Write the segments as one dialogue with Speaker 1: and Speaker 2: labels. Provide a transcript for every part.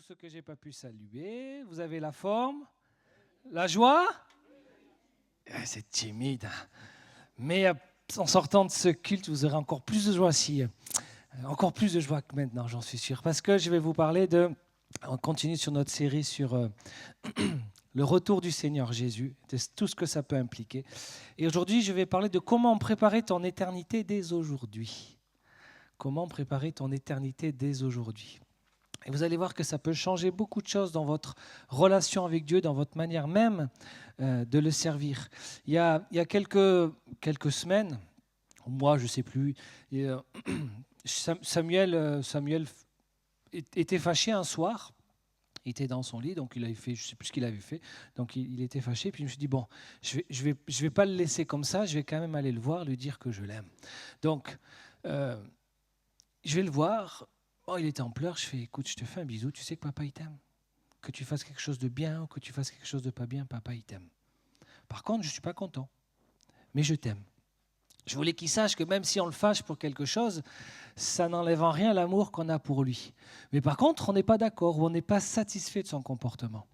Speaker 1: ceux que je n'ai pas pu saluer. Vous avez la forme, la joie. C'est timide. Mais en sortant de ce culte, vous aurez encore plus de joie encore plus de joie que maintenant, j'en suis sûr. Parce que je vais vous parler on continue sur notre série sur le retour du Seigneur Jésus, de tout ce que ça peut impliquer. Et aujourd'hui, je vais parler de comment préparer ton éternité dès aujourd'hui. Comment préparer ton éternité dès aujourd'hui. Et vous allez voir que ça peut changer beaucoup de choses dans votre relation avec Dieu, dans votre manière même de le servir. Il y a quelques semaines, moi je ne sais plus, Samuel était fâché un soir. Il était dans son lit, donc il avait fait, je ne sais plus ce qu'il avait fait, donc il était fâché. Puis je me suis dit, bon, je vais pas le laisser comme ça, je vais quand même aller le voir, lui dire que je l'aime. Donc, je vais le voir. Oh, il était en pleurs, je fais, écoute, je te fais un bisou, tu sais que papa il t'aime. Que tu fasses quelque chose de bien ou que tu fasses quelque chose de pas bien, papa il t'aime. Par contre, je ne suis pas content, mais je t'aime. Je voulais qu'il sache que même si on le fâche pour quelque chose, ça n'enlève en rien l'amour qu'on a pour lui. Mais par contre, on n'est pas d'accord ou on n'est pas satisfait de son comportement.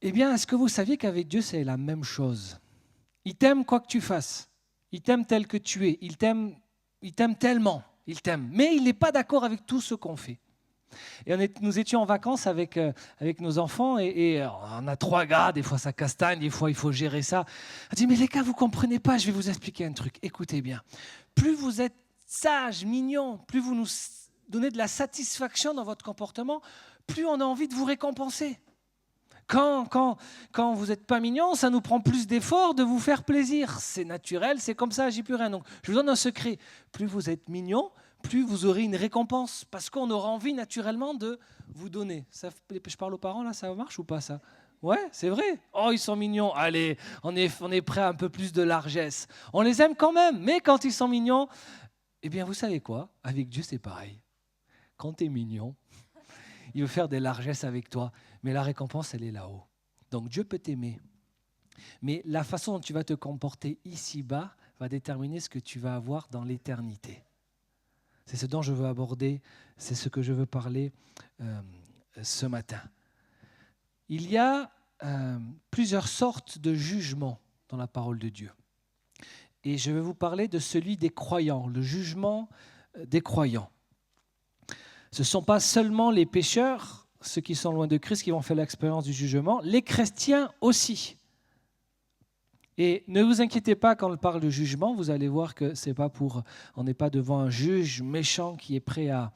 Speaker 1: Eh bien, est-ce que vous saviez qu'avec Dieu, c'est la même chose ? Il t'aime quoi que tu fasses. Il t'aime tel que tu es. Il t'aime tellement. Il t'aime. Mais il n'est pas d'accord avec tout ce qu'on fait. Et nous étions en vacances avec nos enfants et on a 3 gars, des fois ça castagne, des fois il faut gérer ça. On dit, mais les gars, vous ne comprenez pas, je vais vous expliquer un truc. Écoutez bien, plus vous êtes sages, mignons, plus vous nous donnez de la satisfaction dans votre comportement, plus on a envie de vous récompenser. Quand vous n'êtes pas mignon, ça nous prend plus d'efforts de vous faire plaisir. C'est naturel, c'est comme ça, j'y peux rien. Donc, je vous donne un secret. Plus vous êtes mignon, plus vous aurez une récompense. Parce qu'on aura envie naturellement de vous donner. Ça, je parle aux parents, là, ça marche ou pas ça ? Ouais, c'est vrai. Oh, ils sont mignons. Allez, on est prêt à un peu plus de largesse. On les aime quand même, mais quand ils sont mignons, eh bien, vous savez quoi ? Avec Dieu, c'est pareil. Quand tu es mignon, il veut faire des largesses avec toi. Mais la récompense, elle est là-haut. Donc Dieu peut t'aimer. Mais la façon dont tu vas te comporter ici-bas va déterminer ce que tu vas avoir dans l'éternité. C'est ce dont je veux aborder, c'est ce que je veux parler ce matin. Il y a plusieurs sortes de jugements dans la parole de Dieu. Et je vais vous parler de celui des croyants, le jugement des croyants. Ce ne sont pas seulement les pécheurs, ceux qui sont loin de Christ, qui vont faire l'expérience du jugement, les chrétiens aussi. Et ne vous inquiétez pas quand on parle de jugement, vous allez voir que c'est pas on n'est pas devant un juge méchant qui est prêt à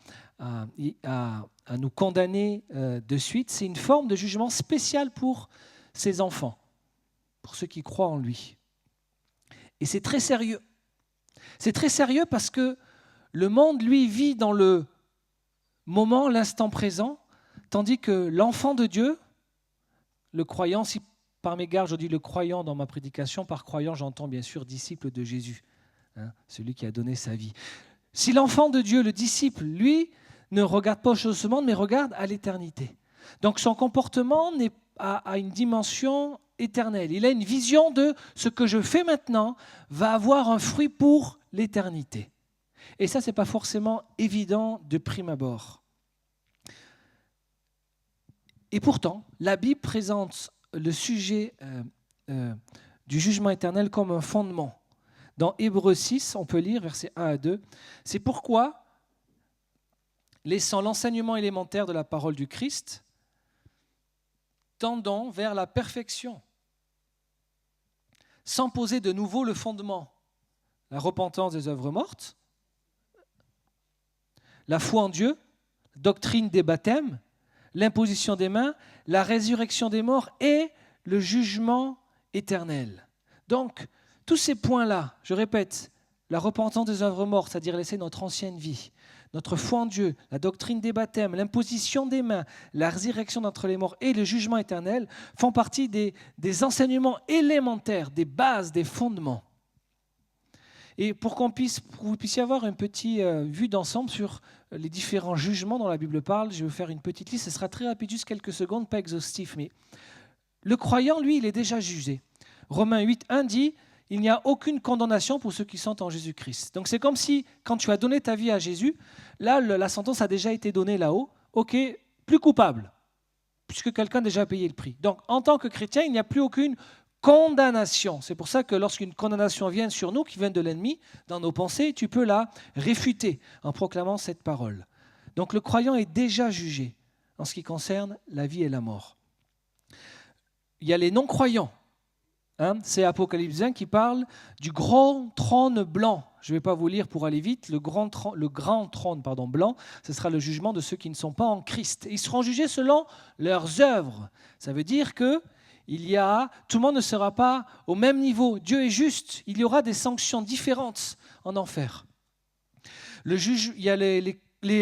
Speaker 1: nous condamner de suite. C'est une forme de jugement spécial pour ses enfants, pour ceux qui croient en lui. Et c'est très sérieux. C'est très sérieux parce que le monde, lui, vit dans le moment, l'instant présent, tandis que l'enfant de Dieu, le croyant, si par mégarde je dis le croyant dans ma prédication, par croyant j'entends bien sûr disciple de Jésus, celui qui a donné sa vie. Si l'enfant de Dieu, le disciple, lui, ne regarde pas aux choses de ce monde, mais regarde à l'éternité. Donc son comportement a une dimension éternelle. Il a une vision de ce que je fais maintenant va avoir un fruit pour l'éternité. Et ça, ce n'est pas forcément évident de prime abord. Et pourtant, la Bible présente le sujet du jugement éternel comme un fondement. Dans Hébreux 6, on peut lire versets 1 à 2. C'est pourquoi, laissant l'enseignement élémentaire de la parole du Christ, tendons vers la perfection, sans poser de nouveau le fondement, la repentance des œuvres mortes, la foi en Dieu, doctrine des baptêmes, l'imposition des mains, la résurrection des morts et le jugement éternel. Donc, tous ces points-là, je répète, la repentance des œuvres mortes, c'est-à-dire laisser notre ancienne vie, notre foi en Dieu, la doctrine des baptêmes, l'imposition des mains, la résurrection d'entre les morts et le jugement éternel font partie des enseignements élémentaires, des bases, des fondements. Et pour que vous puissiez avoir une petite vue d'ensemble sur les différents jugements dont la Bible parle, je vais vous faire une petite liste, ce sera très rapide, juste quelques secondes, pas exhaustif, mais le croyant, lui, il est déjà jugé. Romains 8, 1 dit « Il n'y a aucune condamnation pour ceux qui sont en Jésus-Christ ». Donc c'est comme si, quand tu as donné ta vie à Jésus, là, la sentence a déjà été donnée là-haut. Ok, plus coupable, puisque quelqu'un a déjà payé le prix. Donc, en tant que chrétien, il n'y a plus aucune condamnation. C'est pour ça que lorsqu'une condamnation vient sur nous, qui vient de l'ennemi, dans nos pensées, tu peux la réfuter en proclamant cette parole. Donc, le croyant est déjà jugé en ce qui concerne la vie et la mort. Il y a les non-croyants. C'est Apocalypse 1 qui parle du grand trône blanc. Je ne vais pas vous lire pour aller vite. Le grand trône blanc, ce sera le jugement de ceux qui ne sont pas en Christ. Ils seront jugés selon leurs œuvres. Ça veut dire que tout le monde ne sera pas au même niveau. Dieu est juste. Il y aura des sanctions différentes en enfer. Il y a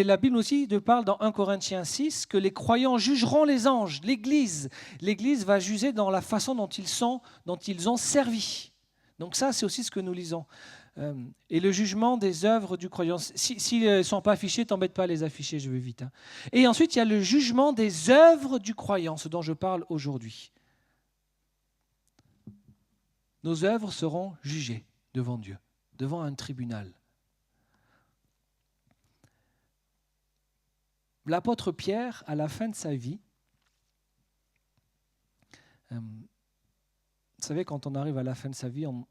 Speaker 1: la Bible aussi parle dans 1 Corinthiens 6 que les croyants jugeront les anges, l'Église. L'Église va juger dans la façon dont ils ont servi. Donc ça, c'est aussi ce que nous lisons. Et le jugement des œuvres du croyant. S'ils ne sont pas affichés, t'embête pas à les afficher, je vais vite. Et ensuite, il y a le jugement des œuvres du croyant, ce dont je parle aujourd'hui. Nos œuvres seront jugées devant Dieu, devant un tribunal. L'apôtre Pierre, à la fin de sa vie, vous savez, quand on arrive à la fin de sa vie, on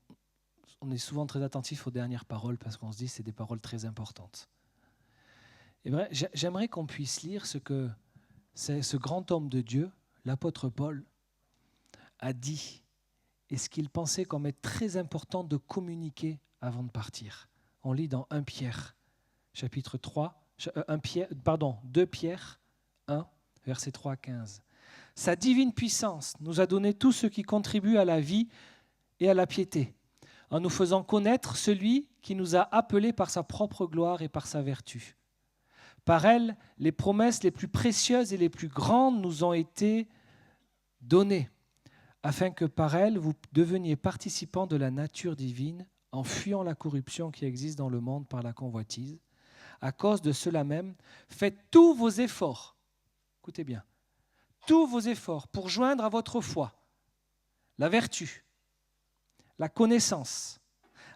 Speaker 1: est souvent très attentif aux dernières paroles parce qu'on se dit que c'est des paroles très importantes. Et vrai, j'aimerais qu'on puisse lire ce que ce grand homme de Dieu, l'apôtre Paul, a dit et ce qu'il pensait comme être très important de communiquer avant de partir. On lit dans 1 Pierre, chapitre 3, 2 Pierre 1, versets 3 à 15. Sa divine puissance nous a donné tout ce qui contribue à la vie et à la piété, en nous faisant connaître celui qui nous a appelés par sa propre gloire et par sa vertu. Par elle, les promesses les plus précieuses et les plus grandes nous ont été données, afin que par elle, vous deveniez participants de la nature divine, en fuyant la corruption qui existe dans le monde par la convoitise. À cause de cela même, faites tous vos efforts, écoutez bien, tous vos efforts pour joindre à votre foi la vertu, la connaissance,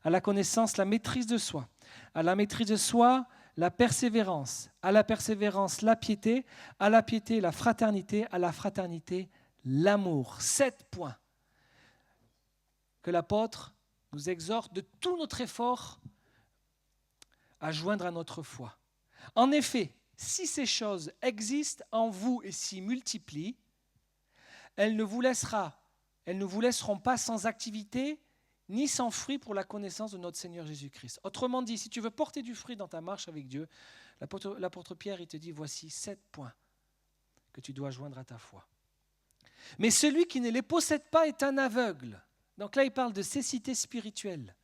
Speaker 1: à la connaissance la maîtrise de soi, à la maîtrise de soi la persévérance, à la persévérance la piété, à la piété la fraternité, à la fraternité l'amour. 7 points que l'apôtre nous exhorte de tout notre effort à joindre à notre foi. En effet, si ces choses existent en vous et s'y multiplient, elles ne vous laisseront pas sans activité ni sans fruit pour la connaissance de notre Seigneur Jésus-Christ. Autrement dit, si tu veux porter du fruit dans ta marche avec Dieu, l'apôtre Pierre il te dit, voici 7 points que tu dois joindre à ta foi. Mais celui qui ne les possède pas est un aveugle. Donc là, il parle de cécité spirituelle.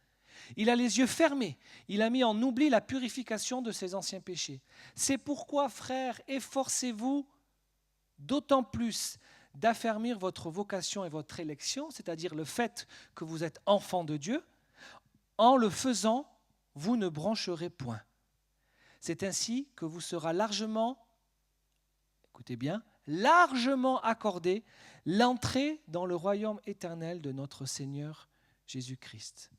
Speaker 1: Il a les yeux fermés. Il a mis en oubli la purification de ses anciens péchés. C'est pourquoi, frères, efforcez-vous d'autant plus d'affermir votre vocation et votre élection, c'est-à-dire le fait que vous êtes enfant de Dieu. En le faisant, vous ne brancherez point. C'est ainsi que vous sera largement, écoutez bien, largement accordé l'entrée dans le royaume éternel de notre Seigneur Jésus-Christ.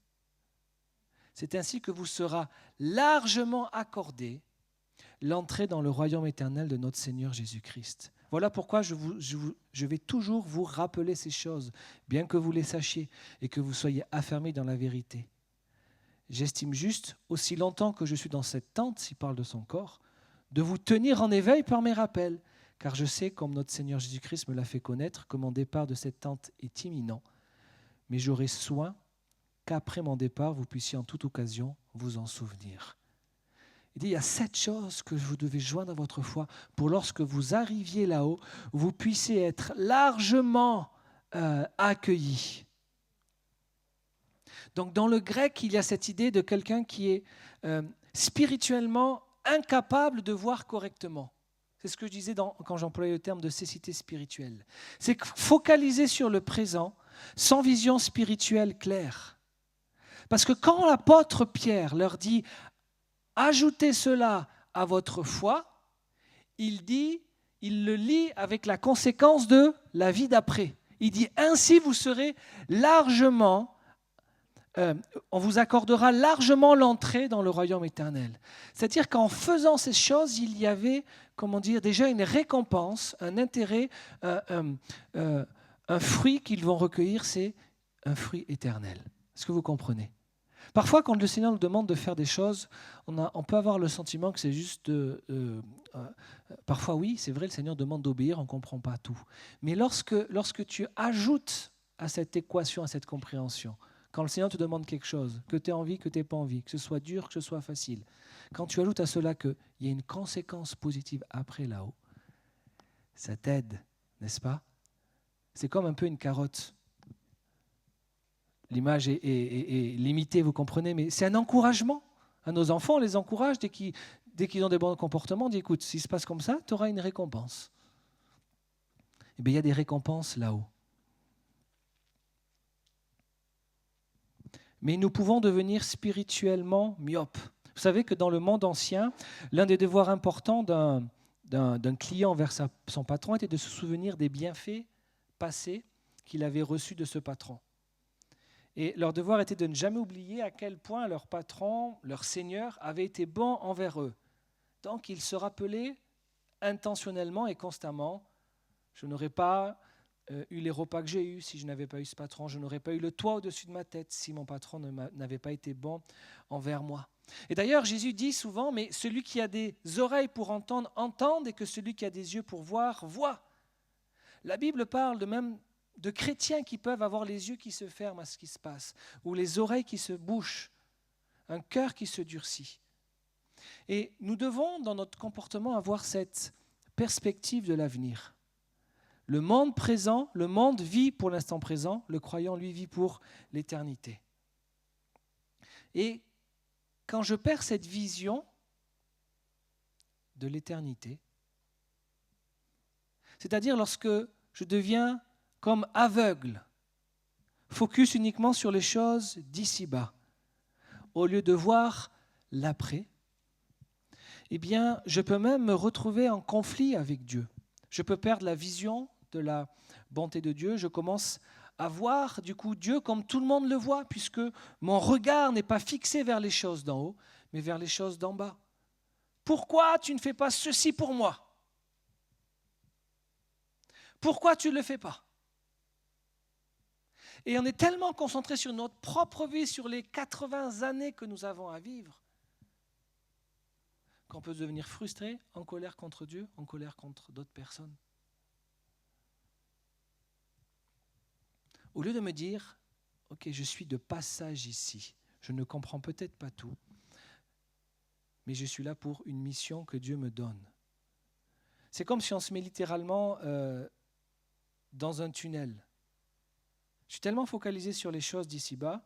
Speaker 1: C'est ainsi que vous sera largement accordé l'entrée dans le royaume éternel de notre Seigneur Jésus-Christ. Voilà pourquoi je vais toujours vous rappeler ces choses, bien que vous les sachiez et que vous soyez affermis dans la vérité. J'estime juste, aussi longtemps que je suis dans cette tente, s'il parle de son corps, de vous tenir en éveil par mes rappels, car je sais, comme notre Seigneur Jésus-Christ me l'a fait connaître, que mon départ de cette tente est imminent, mais j'aurai soin qu'après mon départ, vous puissiez en toute occasion vous en souvenir. Il dit, il y a 7 choses que vous devez joindre à votre foi pour lorsque vous arriviez là-haut, vous puissiez être largement accueillis. Donc dans le grec, il y a cette idée de quelqu'un qui est spirituellement incapable de voir correctement. C'est ce que je disais quand j'employais le terme de cécité spirituelle. C'est focaliser sur le présent sans vision spirituelle claire. Parce que quand l'apôtre Pierre leur dit « ajoutez cela à votre foi », il le lie avec la conséquence de la vie d'après. Il dit « ainsi vous serez largement euh, on vous accordera largement l'entrée dans le royaume éternel. C'est-à-dire qu'en faisant ces choses, il y avait, comment dire, déjà une récompense, un intérêt, un fruit qu'ils vont recueillir, c'est un fruit éternel. Est-ce que vous comprenez ? Parfois, quand le Seigneur nous demande de faire des choses, on peut avoir le sentiment que c'est juste parfois, oui, c'est vrai, le Seigneur demande d'obéir, on ne comprend pas tout. Mais lorsque tu ajoutes à cette équation, à cette compréhension, quand le Seigneur te demande quelque chose, que tu aies envie, que tu n'aies pas envie, que ce soit dur, que ce soit facile, quand tu ajoutes à cela qu'il y a une conséquence positive après là-haut, ça t'aide, n'est-ce pas ? C'est comme un peu une carotte. L'image est limitée, vous comprenez, mais c'est un encouragement à nos enfants. On les encourage dès qu'ils ont des bons comportements. On dit, écoute, s'il se passe comme ça, tu auras une récompense. Eh bien, il y a des récompenses là-haut. Mais nous pouvons devenir spirituellement myopes. Vous savez que dans le monde ancien, l'un des devoirs importants d'un client envers son patron était de se souvenir des bienfaits passés qu'il avait reçus de ce patron. Et leur devoir était de ne jamais oublier à quel point leur patron, leur seigneur, avait été bon envers eux. Donc ils se rappelaient intentionnellement et constamment, je n'aurais pas eu les repas que j'ai eus si je n'avais pas eu ce patron, je n'aurais pas eu le toit au-dessus de ma tête si mon patron n'avait pas été bon envers moi. Et d'ailleurs, Jésus dit souvent, mais celui qui a des oreilles pour entendre, entende, et que celui qui a des yeux pour voir, voit. La Bible parle de chrétiens qui peuvent avoir les yeux qui se ferment à ce qui se passe, ou les oreilles qui se bouchent, un cœur qui se durcit. Et nous devons, dans notre comportement, avoir cette perspective de l'avenir. Le monde présent, le monde vit pour l'instant présent, le croyant, lui, vit pour l'éternité. Et quand je perds cette vision de l'éternité, c'est-à-dire lorsque je deviens comme aveugle, focus uniquement sur les choses d'ici-bas, au lieu de voir l'après, eh bien, je peux même me retrouver en conflit avec Dieu. Je peux perdre la vision de la bonté de Dieu. Je commence à voir, du coup, Dieu comme tout le monde le voit, puisque mon regard n'est pas fixé vers les choses d'en haut, mais vers les choses d'en bas. Pourquoi tu ne fais pas ceci pour moi ? Pourquoi tu ne le fais pas ? Et on est tellement concentré sur notre propre vie, sur les 80 années que nous avons à vivre, qu'on peut devenir frustré, en colère contre Dieu, en colère contre d'autres personnes. Au lieu de me dire, ok, je suis de passage ici, je ne comprends peut-être pas tout, mais je suis là pour une mission que Dieu me donne. C'est comme si on se met littéralement dans un tunnel. Je suis tellement focalisé sur les choses d'ici-bas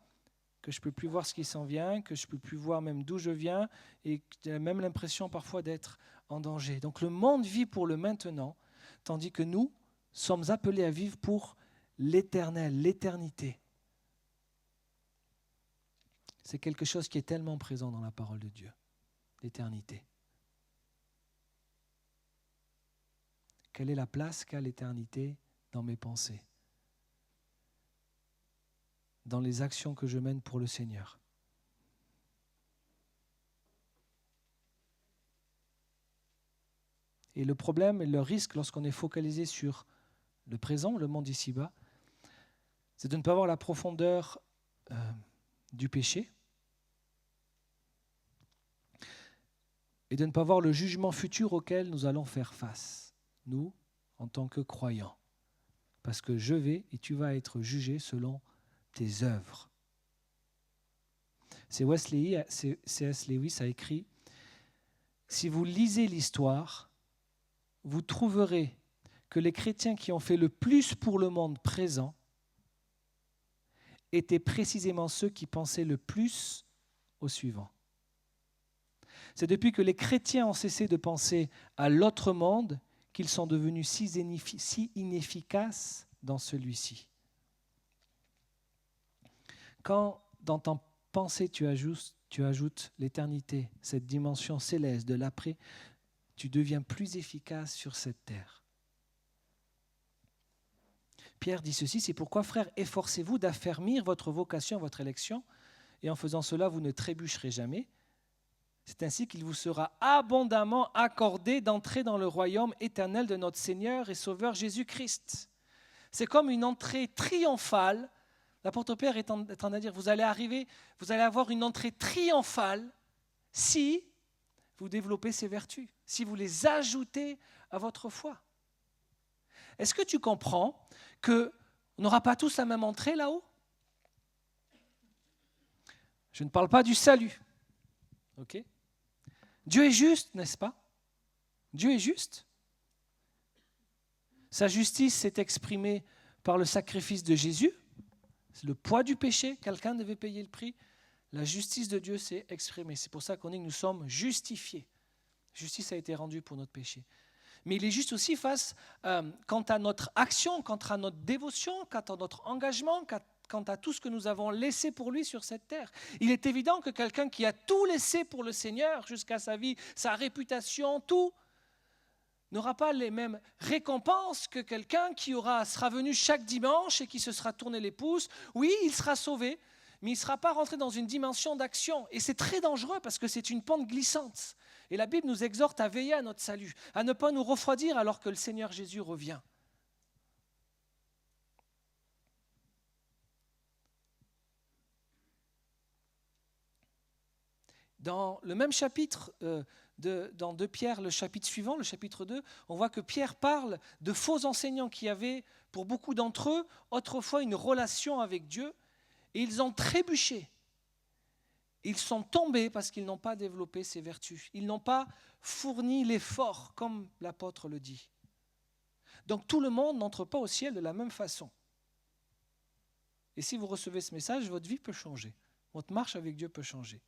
Speaker 1: que je ne peux plus voir ce qui s'en vient, que je ne peux plus voir même d'où je viens, et que j'ai même l'impression parfois d'être en danger. Donc le monde vit pour le maintenant, tandis que nous sommes appelés à vivre pour l'éternel, l'éternité. C'est quelque chose qui est tellement présent dans la parole de Dieu, l'éternité. Quelle est la place qu'a l'éternité dans mes pensées ? Dans les actions que je mène pour le Seigneur. Et le problème et le risque lorsqu'on est focalisé sur le présent, le monde ici-bas, c'est de ne pas voir la profondeur du péché et de ne pas voir le jugement futur auquel nous allons faire face, nous, en tant que croyants. Parce que je vais et tu vas être jugé selon tes œuvres. C.S. Lewis a écrit « Si vous lisez l'histoire, vous trouverez que les chrétiens qui ont fait le plus pour le monde présent étaient précisément ceux qui pensaient le plus au suivant. C'est depuis que les chrétiens ont cessé de penser à l'autre monde qu'ils sont devenus si inefficaces dans celui-ci. Quand dans ton pensée tu ajoutes l'éternité, cette dimension céleste de l'après, tu deviens plus efficace sur cette terre. Pierre dit ceci, c'est pourquoi, frères, efforcez-vous d'affermir votre vocation, votre élection et en faisant cela, vous ne trébucherez jamais. C'est ainsi qu'il vous sera abondamment accordé d'entrer dans le royaume éternel de notre Seigneur et Sauveur Jésus-Christ. C'est comme une entrée triomphale. L'apôtre Pierre est en train de dire, vous allez avoir une entrée triomphale si vous développez ces vertus, si vous les ajoutez à votre foi. Est-ce que tu comprends qu'on n'aura pas tous la même entrée là-haut? Je ne parle pas du salut. Ok? Dieu est juste, n'est-ce pas? Dieu est juste. Sa justice s'est exprimée par le sacrifice de Jésus. C'est le poids du péché, quelqu'un devait payer le prix. La justice de Dieu s'est exprimée. C'est pour ça qu'on dit que nous sommes justifiés. Justice a été rendue pour notre péché. Mais il est juste aussi quant à notre action, quant à notre dévotion, quant à notre engagement, quant à tout ce que nous avons laissé pour lui sur cette terre. Il est évident que quelqu'un qui a tout laissé pour le Seigneur jusqu'à sa vie, sa réputation, tout, n'aura pas les mêmes récompenses que quelqu'un qui sera venu chaque dimanche et qui se sera tourné les pouces. Oui, il sera sauvé, mais il ne sera pas rentré dans une dimension d'action. Et c'est très dangereux parce que c'est une pente glissante. Et la Bible nous exhorte à veiller à notre salut, à ne pas nous refroidir alors que le Seigneur Jésus revient. Dans le même chapitre, dans 2 Pierre, le chapitre suivant, le chapitre 2, on voit que Pierre parle de faux enseignants qui avaient, pour beaucoup d'entre eux, autrefois une relation avec Dieu, et ils ont trébuché. Ils sont tombés parce qu'ils n'ont pas développé ces vertus. Ils n'ont pas fourni l'effort, comme l'apôtre le dit. Donc tout le monde n'entre pas au ciel de la même façon. Et si vous recevez ce message, votre vie peut changer. Votre marche avec Dieu peut changer.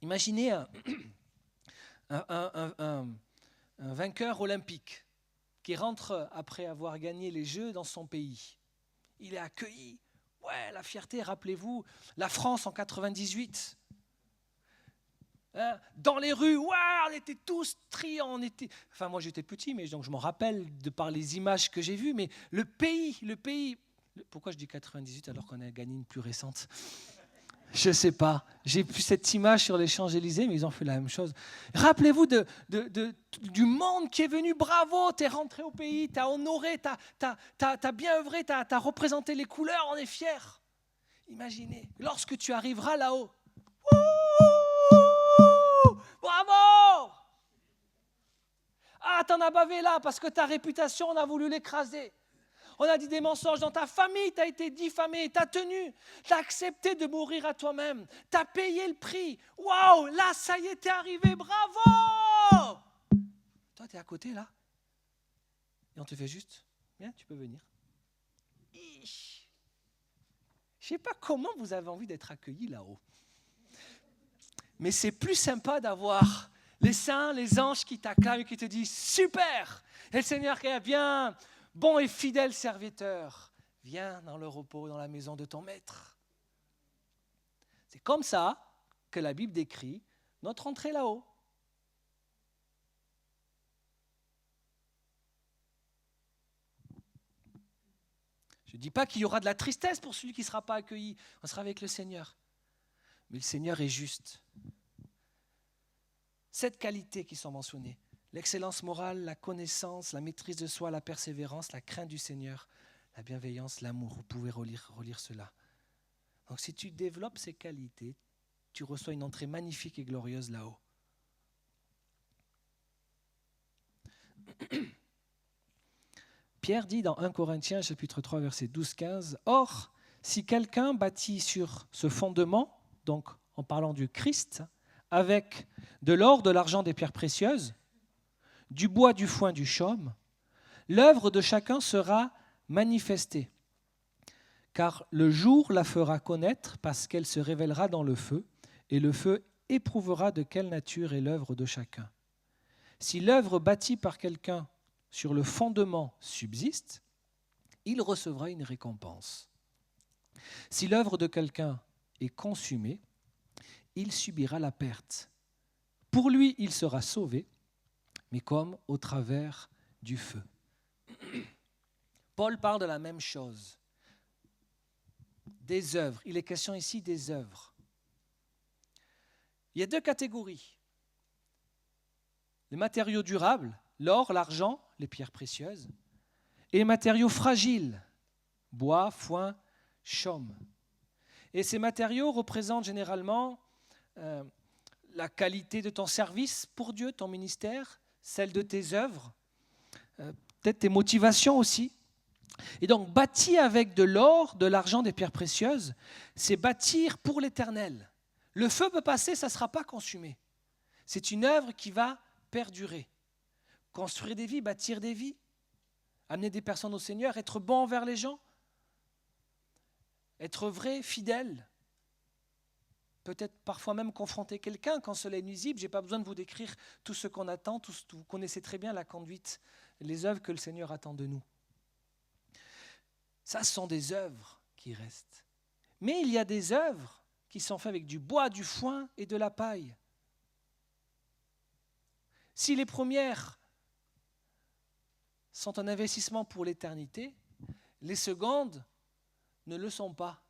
Speaker 1: Imaginez un vainqueur olympique qui rentre après avoir gagné les Jeux dans son pays. Il est accueilli. Ouais, la fierté, rappelez-vous, la France en 98. Dans les rues, ouais, on était tous triants. Enfin, moi j'étais petit, mais donc je m'en rappelle de par les images que j'ai vues. Mais le pays. Pourquoi je dis 98 alors qu'on a gagné une plus récente ? Je ne sais pas. J'ai vu cette image sur les Champs-Élysées, mais ils ont fait la même chose. Rappelez-vous du monde qui est venu. Bravo, tu es rentré au pays, tu as honoré, tu as bien œuvré, tu as représenté les couleurs, on est fiers. Imaginez, lorsque tu arriveras là-haut. Bravo! Ah, t'en as bavé là parce que ta réputation, on a voulu l'écraser. On a dit des mensonges dans ta famille, tu as été diffamé, tu as tenu, tu as accepté de mourir à toi-même, tu as payé le prix. Waouh, là, ça y est, t'es arrivé, bravo! Toi, tu es à côté, là, et on te fait juste, viens, tu peux venir. Je ne sais pas comment vous avez envie d'être accueillis là-haut. Mais c'est plus sympa d'avoir les saints, les anges qui t'acclament et qui te disent, super! Et le Seigneur qui est bien... Bon et fidèle serviteur, viens dans le repos, dans la maison de ton maître. C'est comme ça que la Bible décrit notre entrée là-haut. Je ne dis pas qu'il y aura de la tristesse pour celui qui ne sera pas accueilli. On sera avec le Seigneur. Mais le Seigneur est juste. Cette qualité qui sont mentionnées. L'excellence morale, la connaissance, la maîtrise de soi, la persévérance, la crainte du Seigneur, la bienveillance, l'amour. Vous pouvez relire cela. Donc si tu développes ces qualités, tu reçois une entrée magnifique et glorieuse là-haut. Pierre dit dans 1 Corinthiens chapitre 3 verset 12-15, « Or, si quelqu'un bâtit sur ce fondement, donc en parlant du Christ, avec de l'or, de l'argent, des pierres précieuses, du bois, du foin, du chaume, l'œuvre de chacun sera manifestée, car le jour la fera connaître parce qu'elle se révélera dans le feu, et le feu éprouvera de quelle nature est l'œuvre de chacun. Si l'œuvre bâtie par quelqu'un sur le fondement subsiste, il recevra une récompense. Si l'œuvre de quelqu'un est consumée, il subira la perte. Pour lui, il sera sauvé, mais comme au travers du feu. Paul parle de la même chose. des œuvres. Il est question ici des œuvres. Il y a 2 catégories. Les matériaux durables, l'or, l'argent, les pierres précieuses, et les matériaux fragiles, bois, foin, chaume. Et ces matériaux représentent généralement la qualité de ton service pour Dieu, ton ministère, celle de tes œuvres, peut-être tes motivations aussi. Et donc, bâtir avec de l'or, de l'argent, des pierres précieuses, c'est bâtir pour l'éternel. Le feu peut passer, ça ne sera pas consumé. C'est une œuvre qui va perdurer. Construire des vies, bâtir des vies, amener des personnes au Seigneur, être bon envers les gens, être vrai, fidèle, peut-être parfois même confronter quelqu'un quand cela est nuisible. Je n'ai pas besoin de vous décrire tout ce qu'on attend, vous connaissez très bien la conduite, les œuvres que le Seigneur attend de nous. Ça, ce sont des œuvres qui restent. Mais il y a des œuvres qui sont faites avec du bois, du foin et de la paille. Si les premières sont un investissement pour l'éternité, les secondes ne le sont pas.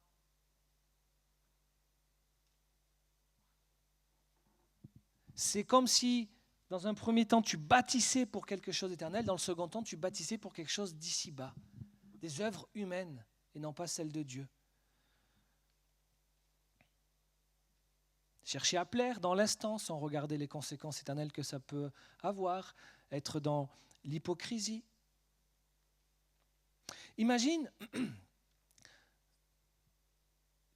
Speaker 1: C'est comme si, dans un premier temps, tu bâtissais pour quelque chose d'éternel, dans le second temps, tu bâtissais pour quelque chose d'ici-bas. Des œuvres humaines et non pas celles de Dieu. Chercher à plaire dans l'instant sans regarder les conséquences éternelles que ça peut avoir, être dans l'hypocrisie. Imagine,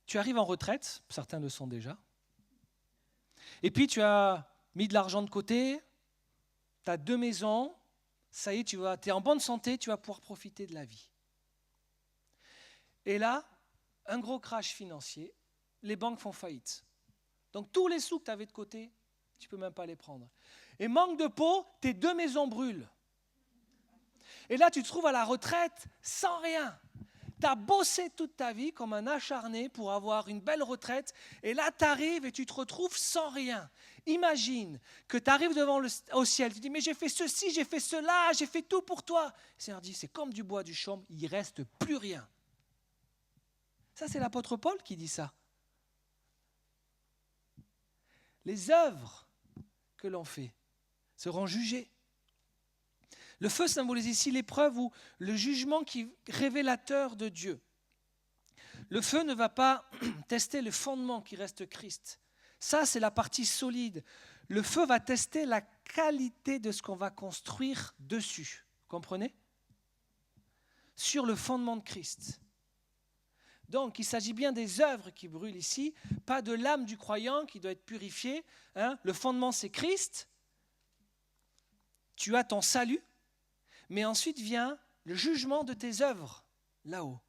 Speaker 1: tu arrives en retraite, certains le sont déjà, et puis tu as mis de l'argent de côté, tu as 2 maisons, ça y est, tu es en bonne santé, tu vas pouvoir profiter de la vie. Et là, un gros crash financier, les banques font faillite. Donc tous les sous que tu avais de côté, tu ne peux même pas les prendre. Et manque de peau, tes 2 maisons brûlent. Et là, tu te trouves à la retraite sans rien. Tu as bossé toute ta vie comme un acharné pour avoir une belle retraite. Et là, tu arrives et tu te retrouves sans rien. Imagine que tu arrives au ciel. Tu dis, mais j'ai fait ceci, j'ai fait cela, j'ai fait tout pour toi. Le Seigneur dit, c'est comme du bois du chaume, il ne reste plus rien. Ça, c'est l'apôtre Paul qui dit ça. Les œuvres que l'on fait seront jugées. Le feu symbolise ici l'épreuve ou le jugement révélateur de Dieu. Le feu ne va pas tester le fondement qui reste Christ. Ça, c'est la partie solide. Le feu va tester la qualité de ce qu'on va construire dessus. Vous comprenez ? Sur le fondement de Christ. Donc, il s'agit bien des œuvres qui brûlent ici, pas de l'âme du croyant qui doit être purifiée. Le fondement, c'est Christ. Tu as ton salut, mais ensuite vient le jugement de tes œuvres, là-haut.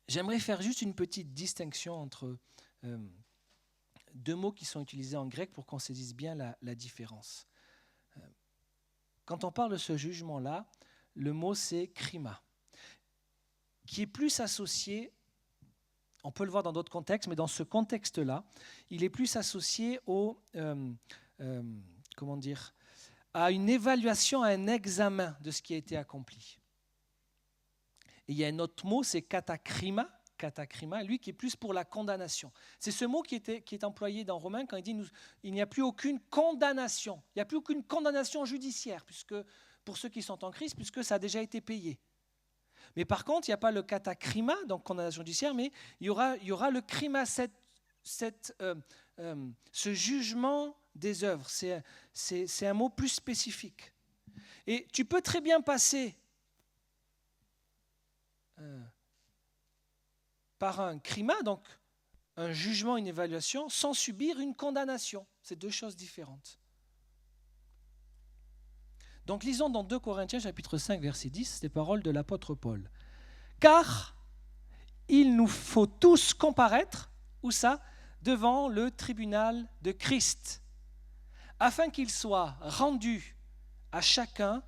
Speaker 1: J'aimerais faire juste une petite distinction entre 2 mots qui sont utilisés en grec pour qu'on saisisse bien la différence. Quand on parle de ce jugement-là, le mot c'est krima, qui est plus associé, on peut le voir dans d'autres contextes, mais dans ce contexte-là, il est plus associé à une évaluation, à un examen de ce qui a été accompli. Et il y a un autre mot, c'est katakrima, lui qui est plus pour la condamnation. C'est ce mot qui est employé dans Romains quand il dit il n'y a plus aucune condamnation, il n'y a plus aucune condamnation judiciaire pour ceux qui sont en Christ, puisque ça a déjà été payé. Mais par contre, il n'y a pas le katakrima, donc condamnation judiciaire, mais il y aura le krima, ce jugement des œuvres. C'est un mot plus spécifique. Et tu peux très bien passer par un krima, donc un jugement, une évaluation, sans subir une condamnation. C'est 2 choses différentes. Donc lisons dans 2 Corinthiens chapitre 5 verset 10 les paroles de l'apôtre Paul. Car il nous faut tous comparaître, où ça ? Devant le tribunal de Christ, afin qu'il soit rendu à chacun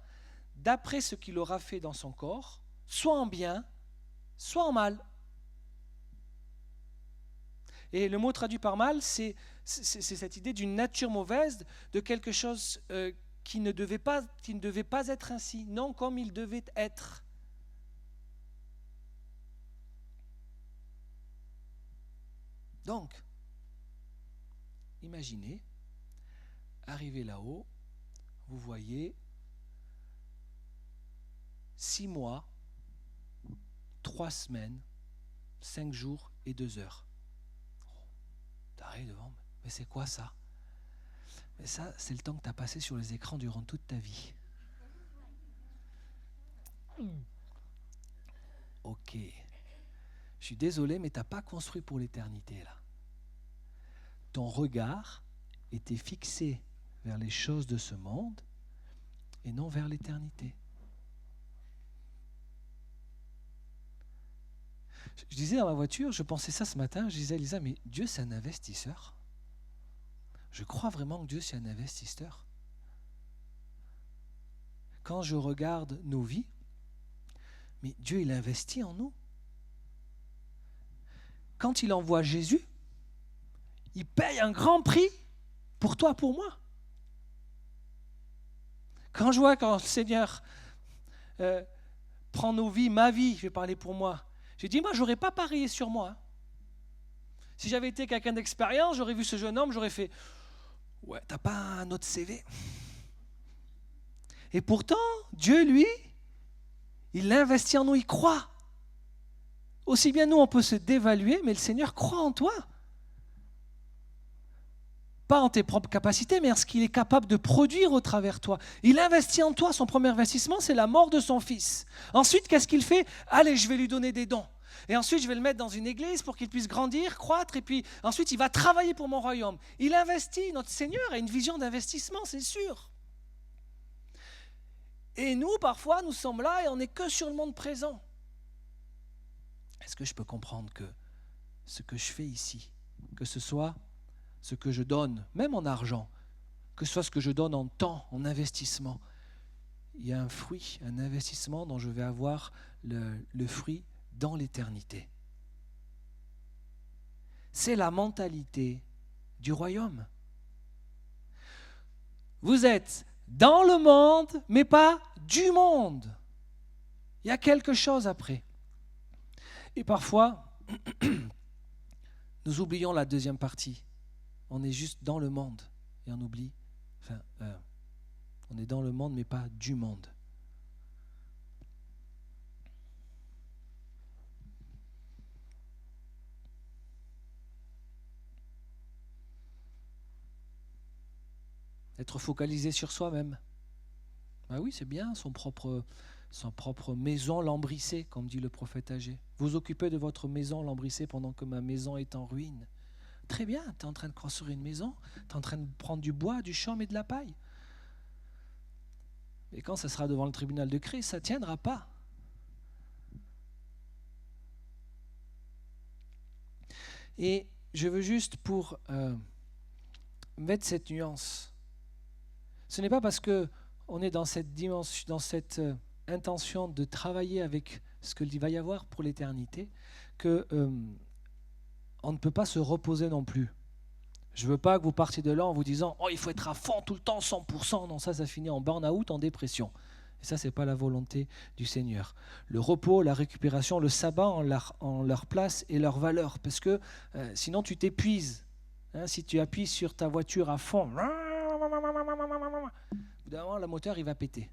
Speaker 1: d'après ce qu'il aura fait dans son corps, soit en bien, soit en mal. Et le mot traduit par mal, c'est cette idée d'une nature mauvaise, de quelque chose qui ne devait pas être ainsi, non comme il devait être. Donc, imaginez, arrivé là-haut, vous voyez 6 mois, 3 semaines, 5 jours et 2 heures. T'arrives devant, mais c'est quoi ça? Mais ça, c'est le temps que tu as passé sur les écrans durant toute ta vie. Ok. Je suis désolé, mais tu n'as pas construit pour l'éternité là. Ton regard était fixé vers les choses de ce monde et non vers l'éternité. Je disais dans ma voiture, je pensais ça ce matin, je disais à Lisa, mais Dieu c'est un investisseur. Je crois vraiment que Dieu c'est un investisseur. Quand je regarde nos vies, mais Dieu il investit en nous. Quand il envoie Jésus, il paye un grand prix pour toi, pour moi. Quand je vois quand le Seigneur prend nos vies, ma vie, je vais parler pour moi, j'ai dit, moi, je n'aurais pas parié sur moi. Hein. Si j'avais été quelqu'un d'expérience, j'aurais vu ce jeune homme, j'aurais fait, ouais, t'as pas un autre CV? Et pourtant, Dieu, lui, il investit en nous, il croit. Aussi bien nous, on peut se dévaluer, mais le Seigneur croit en toi. Pas en tes propres capacités, mais en ce qu'il est capable de produire au travers de toi. Il investit en toi. Son premier investissement, c'est la mort de son fils. Ensuite, qu'est-ce qu'il fait? Allez, je vais lui donner des dons. Et ensuite, je vais le mettre dans une église pour qu'il puisse grandir, croître. Et puis, ensuite, il va travailler pour mon royaume. Il investit. Notre Seigneur a une vision d'investissement, c'est sûr. Et nous, parfois, nous sommes là et on n'est que sur le monde présent. Est-ce que je peux comprendre que ce que je fais ici, que ce soit ce que je donne, même en argent, que ce soit ce que je donne en temps, en investissement, il y a un fruit, un investissement dont je vais avoir le fruit dans l'éternité. C'est la mentalité du royaume. Vous êtes dans le monde, mais pas du monde. Il y a quelque chose après. Et parfois, nous oublions la deuxième partie. On est juste dans le monde et on oublie, on est dans le monde mais pas du monde. Être focalisé sur soi-même. Ben oui, c'est bien, son propre maison lambrissée, comme dit le prophète âgé. Vous occupez de votre maison lambrissée pendant que ma maison est en ruine. Très bien, tu es en train de construire une maison, tu es en train de prendre du bois, du chaume et de la paille. Et quand ça sera devant le tribunal de Christ, ça ne tiendra pas. Et je veux juste pour mettre cette nuance, ce n'est pas parce qu'on est dans cette dimension, dans cette intention de travailler avec ce qu'il va y avoir pour l'éternité, que on ne peut pas se reposer non plus. Je ne veux pas que vous partiez de là en vous disant « Oh, il faut être à fond tout le temps, 100%. » Non, ça finit en burn-out, en dépression. Et ça, ce n'est pas la volonté du Seigneur. Le repos, la récupération, le sabbat en leur place et leur valeur. Parce que sinon, tu t'épuises. Hein, si tu appuies sur ta voiture à fond, évidemment, le moteur, il va péter.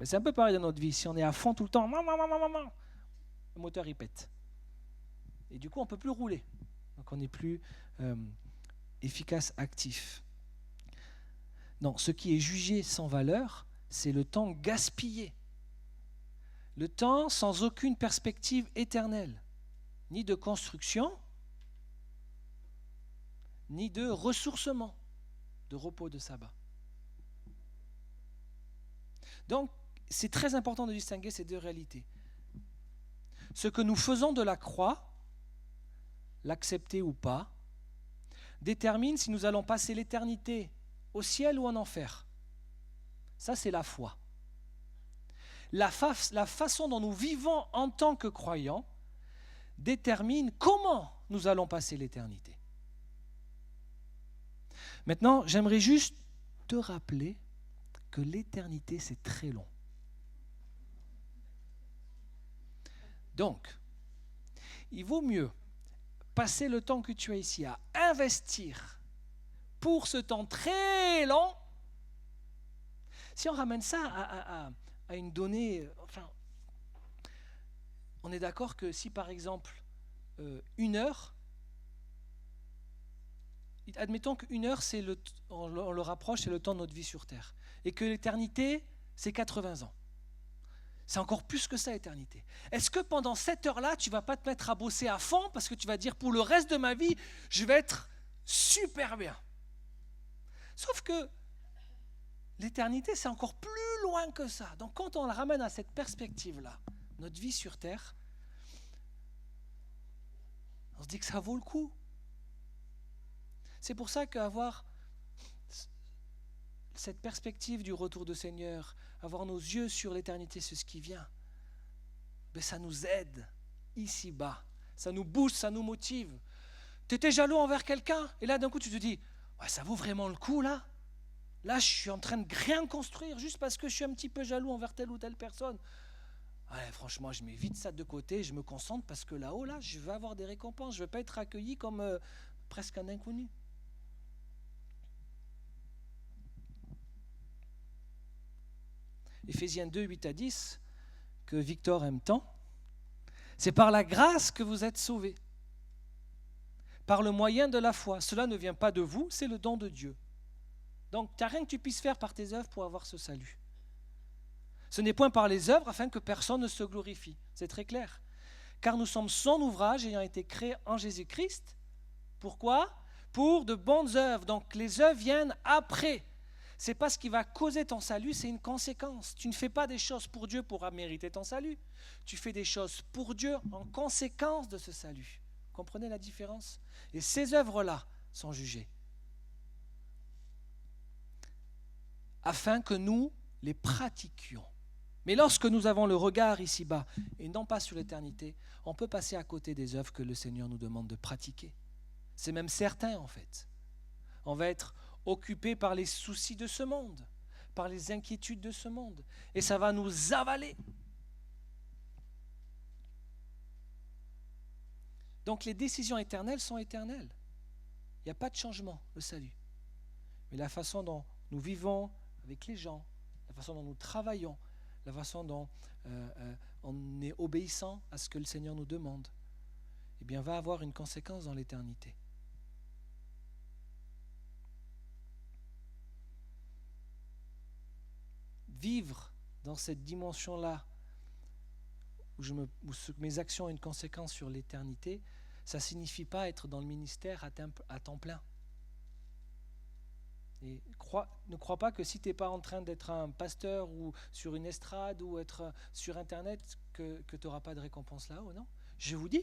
Speaker 1: Mais c'est un peu pareil dans notre vie. Si on est à fond tout le temps, le moteur, il pète. Et du coup, on ne peut plus rouler. Donc, on n'est plus efficace, actif. Non, ce qui est jugé sans valeur, c'est le temps gaspillé. Le temps sans aucune perspective éternelle, ni de construction, ni de ressourcement, de repos, de sabbat. Donc, c'est très important de distinguer ces deux réalités. Ce que nous faisons de la croix, l'accepter ou pas, détermine si nous allons passer l'éternité au ciel ou en enfer. Ça, c'est la foi. La façon dont nous vivons en tant que croyants détermine comment nous allons passer l'éternité. Maintenant, j'aimerais juste te rappeler que l'éternité, c'est très long. Donc, il vaut mieux passer le temps que tu as ici, à investir pour ce temps très long, si on ramène ça à une donnée, on est d'accord que si par exemple 1 heure, admettons qu'une heure, on le rapproche, c'est le temps de notre vie sur Terre, et que l'éternité, c'est 80 ans. C'est encore plus que ça, l'éternité. Est-ce que pendant cette heure-là, tu ne vas pas te mettre à bosser à fond parce que tu vas dire, pour le reste de ma vie, je vais être super bien. Sauf que l'éternité, c'est encore plus loin que ça. Donc quand on la ramène à cette perspective-là, notre vie sur Terre, on se dit que ça vaut le coup. C'est pour ça qu'avoir cette perspective du retour du Seigneur, avoir nos yeux sur l'éternité, sur ce qui vient, ça nous aide ici-bas. Ça nous booste, ça nous motive. Tu étais jaloux envers quelqu'un et là d'un coup tu te dis, ouais, ça vaut vraiment le coup là. Là je suis en train de rien construire juste parce que je suis un petit peu jaloux envers telle ou telle personne. Ouais, franchement, je mets vite ça de côté, je me concentre parce que là-haut, là, je vais avoir des récompenses. Je ne vais pas être accueilli comme presque un inconnu. Éphésiens 2, 8 à 10, que Victor aime tant, c'est par la grâce que vous êtes sauvés, par le moyen de la foi. Cela ne vient pas de vous, c'est le don de Dieu. Donc, tu n'as rien que tu puisses faire par tes œuvres pour avoir ce salut. Ce n'est point par les œuvres afin que personne ne se glorifie. C'est très clair. Car nous sommes son ouvrage ayant été créés en Jésus-Christ. Pourquoi ? Pour de bonnes œuvres. Donc, les œuvres viennent après. C'est pas ce qui va causer ton salut, c'est une conséquence. Tu ne fais pas des choses pour Dieu pour mériter ton salut. Tu fais des choses pour Dieu en conséquence de ce salut. Comprenez la différence ? Et ces œuvres-là sont jugées. Afin que nous les pratiquions. Mais lorsque nous avons le regard ici-bas, et non pas sur l'éternité, on peut passer à côté des œuvres que le Seigneur nous demande de pratiquer. C'est même certain en fait. On va être occupé par les soucis de ce monde, par les inquiétudes de ce monde, et ça va nous avaler. Donc les décisions éternelles sont éternelles. Il n'y a pas de changement, le salut. Mais la façon dont nous vivons avec les gens, la façon dont nous travaillons, la façon dont on est obéissant à ce que le Seigneur nous demande, eh bien, va avoir une conséquence dans l'éternité. Vivre dans cette dimension-là, où mes actions ont une conséquence sur l'éternité, ça ne signifie pas être dans le ministère à temps plein. Et ne crois pas que si tu n'es pas en train d'être un pasteur ou sur une estrade ou être sur Internet, que tu n'auras pas de récompense là-haut, non ? Je vous dis,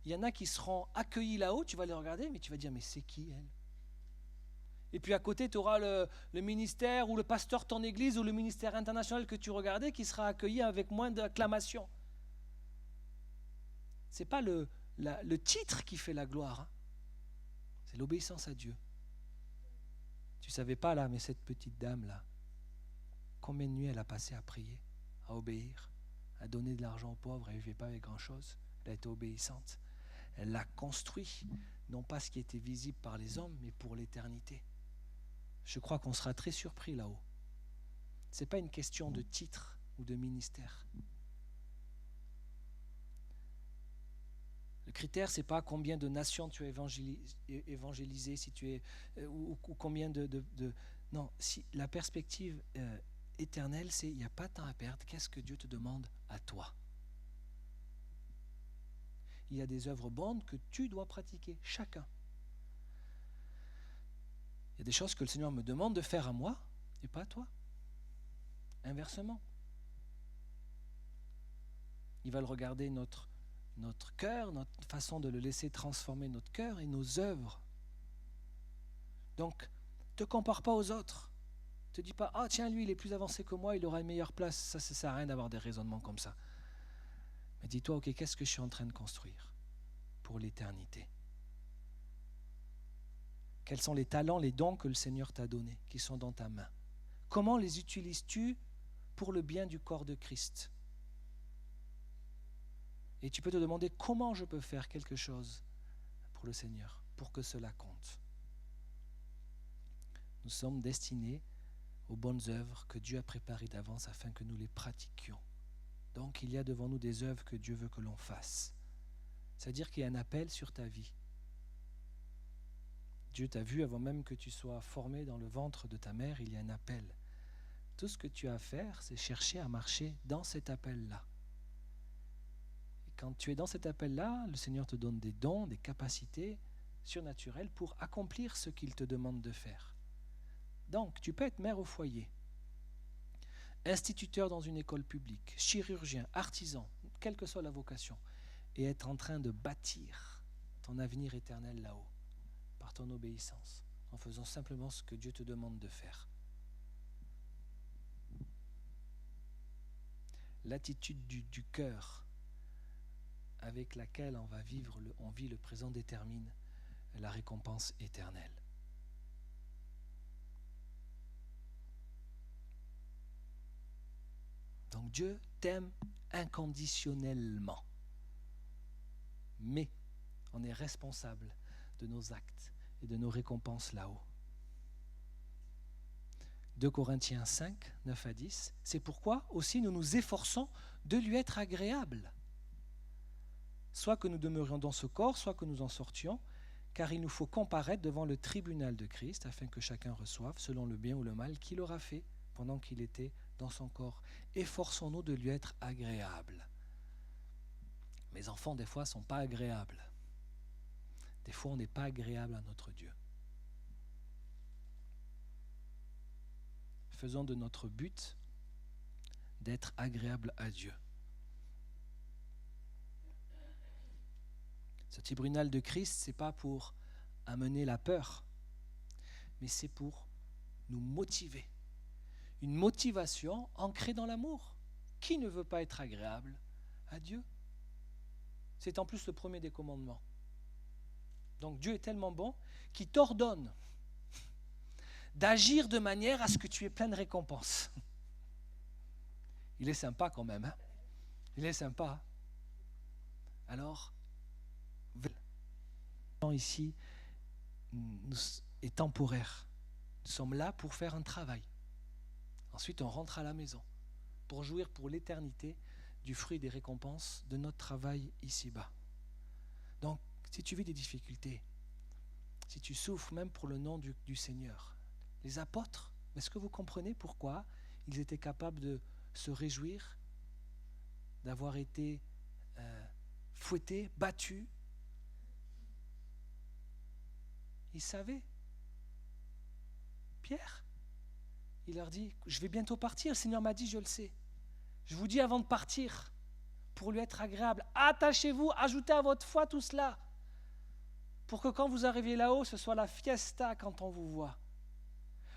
Speaker 1: il y en a qui seront accueillis là-haut, tu vas les regarder, mais tu vas dire, mais c'est qui elle ? Et puis à côté, tu auras le ministère ou le pasteur de ton église ou le ministère international que tu regardais qui sera accueilli avec moins d'acclamation. Ce n'est pas le titre qui fait la gloire, c'est l'obéissance à Dieu. Tu ne savais pas là, mais cette petite dame-là, combien de nuits elle a passé à prier, à obéir, à donner de l'argent aux pauvres, elle ne vivait pas avec grand-chose, elle a été obéissante. Elle l'a construit, non pas ce qui était visible par les hommes, mais pour l'éternité. Je crois qu'on sera très surpris là-haut. Ce n'est pas une question de titre ou de ministère. Le critère, ce n'est pas combien de nations tu as évangélisé, si tu es, ou combien de... Non, si la perspective éternelle, c'est il n'y a pas de temps à perdre. Qu'est-ce que Dieu te demande à toi ? Il y a des œuvres bonnes que tu dois pratiquer, chacun. Il y a des choses que le Seigneur me demande de faire à moi et pas à toi. Inversement. Il va le regarder notre cœur, notre façon de le laisser transformer notre cœur et nos œuvres. Donc, ne te compare pas aux autres. Ne te dis pas, ah tiens, lui, il est plus avancé que moi, il aura une meilleure place. Ça ne sert à rien d'avoir des raisonnements comme ça. Mais dis-toi, ok, qu'est-ce que je suis en train de construire pour l'éternité ? Quels sont les talents, les dons que le Seigneur t'a donnés, qui sont dans ta main ? Comment les utilises-tu pour le bien du corps de Christ ? Et tu peux te demander comment je peux faire quelque chose pour le Seigneur, pour que cela compte. Nous sommes destinés aux bonnes œuvres que Dieu a préparées d'avance afin que nous les pratiquions. Donc, il y a devant nous des œuvres que Dieu veut que l'on fasse. C'est-à-dire qu'il y a un appel sur ta vie. Dieu t'a vu avant même que tu sois formé dans le ventre de ta mère, il y a un appel. Tout ce que tu as à faire, c'est chercher à marcher dans cet appel-là. Et quand tu es dans cet appel-là, le Seigneur te donne des dons, des capacités surnaturelles pour accomplir ce qu'il te demande de faire. Donc, tu peux être mère au foyer, instituteur dans une école publique, chirurgien, artisan, quelle que soit la vocation, et être en train de bâtir ton avenir éternel là-haut, par ton obéissance, en faisant simplement ce que Dieu te demande de faire. L'attitude du cœur avec laquelle on vit le présent détermine la récompense éternelle. Donc Dieu t'aime inconditionnellement. Mais on est responsable de nos actes et de nos récompenses là-haut. 2 Corinthiens 5, 9 à 10, c'est pourquoi aussi nous nous efforçons de lui être agréables. Soit que nous demeurions dans ce corps, soit que nous en sortions, car il nous faut comparaître devant le tribunal de Christ, afin que chacun reçoive, selon le bien ou le mal qu'il aura fait pendant qu'il était dans son corps. Efforçons-nous de lui être agréables. Mes enfants, des fois, ne sont pas agréables. Des fois, on n'est pas agréable à notre Dieu. Faisons de notre but d'être agréable à Dieu. Ce tribunal de Christ, ce n'est pas pour amener la peur, mais c'est pour nous motiver. Une motivation ancrée dans l'amour. Qui ne veut pas être agréable à Dieu? C'est en plus le premier des commandements. Donc Dieu est tellement bon qu'il t'ordonne d'agir de manière à ce que tu aies plein de récompenses. Il est sympa quand même. Hein? Il est sympa. Alors, ici est temporaire. Nous sommes là pour faire un travail. Ensuite, on rentre à la maison pour jouir pour l'éternité du fruit des récompenses de notre travail ici-bas. Donc, si tu vis des difficultés, si tu souffres même pour le nom du Seigneur, les apôtres, est-ce que vous comprenez pourquoi ils étaient capables de se réjouir d'avoir été fouettés, battus? Ils savaient. Pierre, il leur dit, je vais bientôt partir, le Seigneur m'a dit, je le sais. Je vous dis avant de partir, pour lui être agréable, attachez-vous, ajoutez à votre foi tout cela, pour que quand vous arriviez là-haut, ce soit la fiesta quand on vous voit.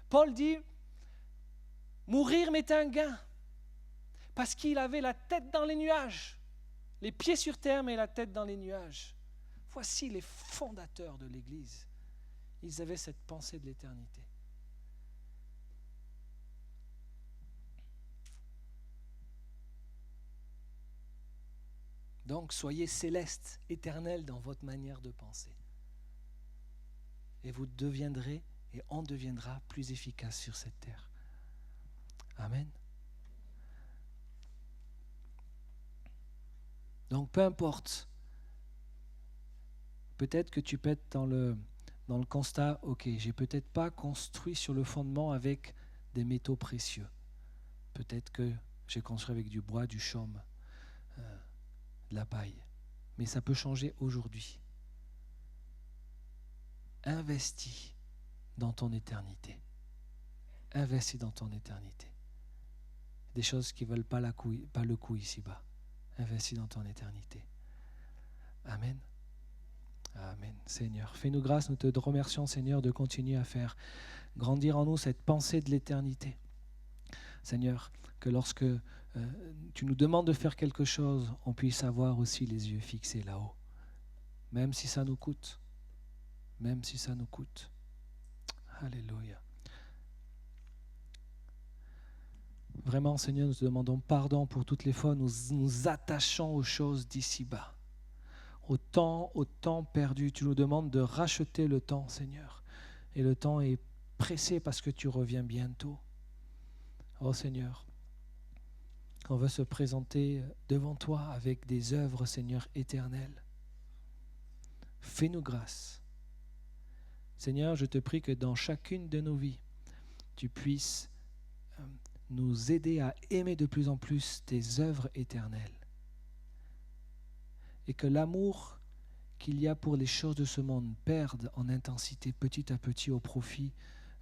Speaker 1: Paul dit, mourir m'était un gain, parce qu'il avait la tête dans les nuages, les pieds sur terre, mais la tête dans les nuages. Voici les fondateurs de l'Église. Ils avaient cette pensée de l'éternité. Donc, soyez célestes, éternels dans votre manière de penser. Et vous deviendrez, et on deviendra plus efficace sur cette terre. Amen. Donc, peu importe. Peut-être que tu peux être dans le constat, ok, j'ai peut-être pas construit sur le fondement avec des métaux précieux. Peut-être que j'ai construit avec du bois, du chaume, de la paille. Mais ça peut changer aujourd'hui. Investis dans ton éternité. Investis dans ton éternité. Des choses qui ne valent pas le coup ici-bas. Investis dans ton éternité. Amen. Amen. Seigneur, fais-nous grâce, nous te remercions, Seigneur, de continuer à faire grandir en nous cette pensée de l'éternité. Seigneur, que lorsque tu nous demandes de faire quelque chose, on puisse avoir aussi les yeux fixés là-haut. Même si ça nous coûte. Même si ça nous coûte. Alléluia. Vraiment, Seigneur, nous te demandons pardon pour toutes les fois où nous nous attachons aux choses d'ici-bas. au temps perdu. Tu nous demandes de racheter le temps, Seigneur. Et le temps est pressé parce que tu reviens bientôt. Oh Seigneur, on veut se présenter devant toi avec des œuvres, Seigneur, éternelles. Fais-nous grâce. Seigneur, je te prie que dans chacune de nos vies, tu puisses nous aider à aimer de plus en plus tes œuvres éternelles. Et que l'amour qu'il y a pour les choses de ce monde perde en intensité petit à petit au profit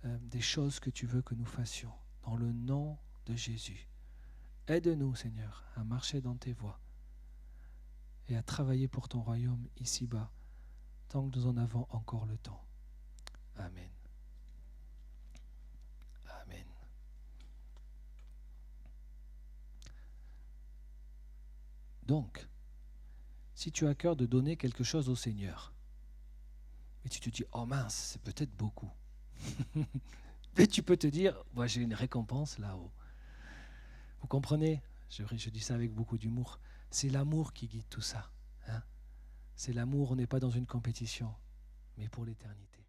Speaker 1: des choses que tu veux que nous fassions. Dans le nom de Jésus. Aide-nous, Seigneur, à marcher dans tes voies et à travailler pour ton royaume ici-bas, tant que nous en avons encore le temps. Amen. Amen. Donc, si tu as à cœur de donner quelque chose au Seigneur, et tu te dis, oh mince, c'est peut-être beaucoup. Mais tu peux te dire, moi j'ai une récompense là-haut. Vous comprenez ? Je dis ça avec beaucoup d'humour. C'est l'amour qui guide tout ça. Hein ? C'est l'amour, on n'est pas dans une compétition, mais pour l'éternité.